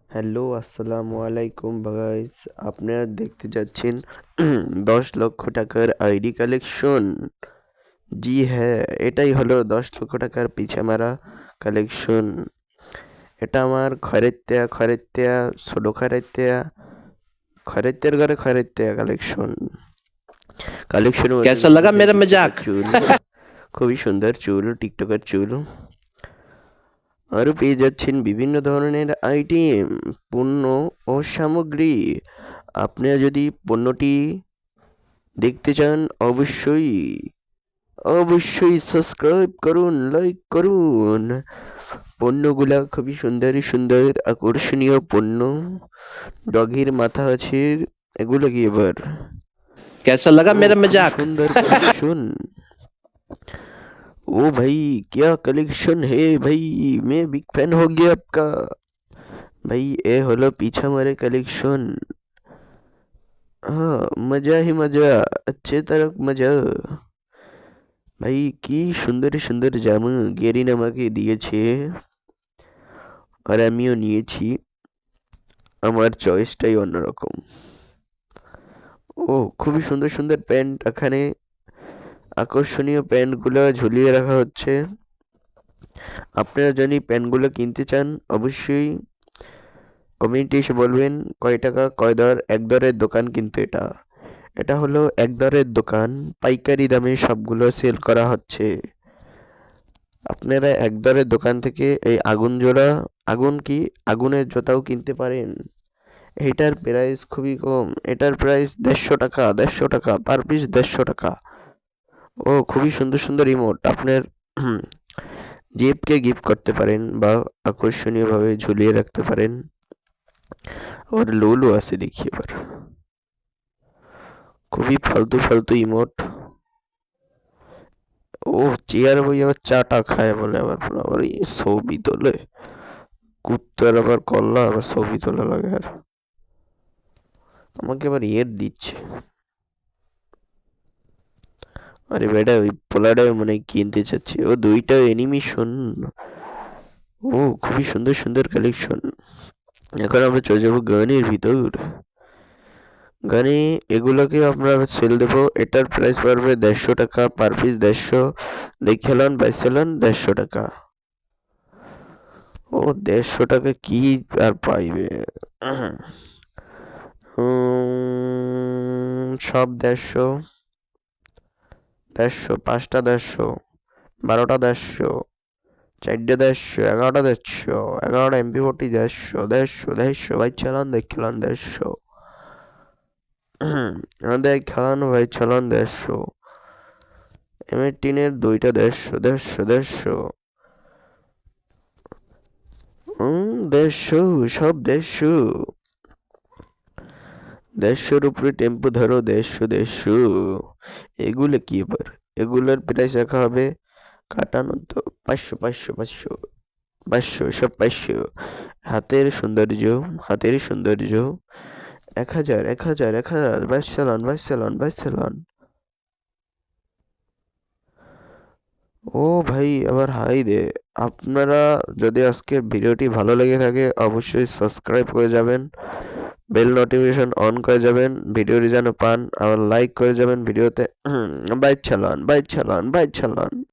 Hello, আসসালামু আলাইকুম guys. আপনারা দেখতে যাচ্ছেন 10 লক্ষ টাকার আইডি কালেকশন। জি হ্যাঁ, এটাই হলো 10 লক্ষ টাকার পিছে মারা কালেকশন। এটা আমার খয়রেত্তিয়া ছোট খয়রেত্তের ঘরে খয়রেত্তিয়া কালেকশনের মধ্যে कैसा लगा দেখতেছেন मेरा টিকটকের मजाक। চুল, খুবই সুন্দর চুল, টিকটকের চুল। আরও পেয়ে যাচ্ছেন বিভিন্ন ধরনের আইটেম, পণ্য ও সামগ্রী। আপনারা যদি পণ্যটি দেখতে চান অবশ্যই সাবস্ক্রাইব করুন, লাইক করুন। পণ্যগুলা খুবই সুন্দর আকর্ষণীয় পণ্য। ডগির মাথা আছে, এগুলো কি এবার? कैसा लगा ও मेरा খুবই मजाक। সুন্দর কালেকশন। ओ भाई, क्या कलेक्शन है भाई, मैं बिग फैन हो गया आपका। भाई এ হলো পিছা মারে কালেকশন। हाँ, मजा ही मजा, अच्छे तरह मजा। ভাই কি সুন্দর জামা গেরিন আমাকে দিয়েছে, আর আমিও নিয়েছি। আমার চয়েসটাই অন্যরকম। ও খুবই সুন্দর প্যান্ট, এখানে আকর্ষণীয় প্যান্টগুলো ঝুলিয়ে রাখা হচ্ছে। আপনারা যদি প্যান্টগুলো কিনতে চান অবশ্যই কমেন্টে এসে বলবেন কয় টাকা কয় দর। এক দরের দোকান কিন্তু এটা হলো এক দরের দোকান, পাইকারি দামে সবগুলো সেল করা হচ্ছে। আপনারা এক দরের দোকান থেকে এই আগুনের জোতাও কিনতে পারেন। এইটার প্রাইস খুবই কম, এটার প্রাইস 150 টাকা পার পিস, 150 টাকা। ও খুবই সুন্দর ইমোট, আপনার জিপকে গিফট করতে পারেন বা আকর্ষণীয়ভাবে ঝুলিয়ে রাখতে পারেন। আবার লোলো আছে দেখি এবার, খুবই ফালতু ইমোট। ও চেয়ার বই আবার চাটা খায় বলে, আবার এই ছবি তোলে, কুত্তার আবার কল্লা আবার ছবি তোলা লাগে। আর আমাকে আবার দিচ্ছে। আরে বেটা, ওই পোলাটাও মানে কিনতে চাচ্ছে, ও দুইটা অ্যানিমেশন। ও খুবই সুন্দর কালেকশন। এখন আমরা চলে যাবো গানের ভিতর। গানে এগুলোকে আমরা সেল দেবো, এটার প্রাইস পড়বে 150 টাকা পার পিস, 150। দেখেলন বাইসেলন 150 টাকা। ও 150 টাকা কি আর পাইবে? সব 150, পাঁচটা 150, 12টা 150, চারটে 150, 11টা 150, 11টা MP40 150, ভাই চালান দেখলাম 150। আমাদের খেলানো ভাই চালান 150। M18-এর দুইটা 150, 150, সব 150 উপরে টেম্পো ধরো, 150। এগুলো কি এবার? এগুলোর প্রাইস রাখা হবে কাটানো তো 500, সব 500। হাতের সৌন্দর্য 1000, বাইশ চালান। ও ভাই আবার হাই দে। আপনারা যদি আজকের ভিডিওটি ভালো লেগে থাকে অবশ্যই সাবস্ক্রাইব করে যাবেন, বেল নোটিফিকেশন অন করে যাবেন, ভিডিওটি যেন পান। আবার লাইক করে যাবেন ভিডিওতে। বাইক চালান।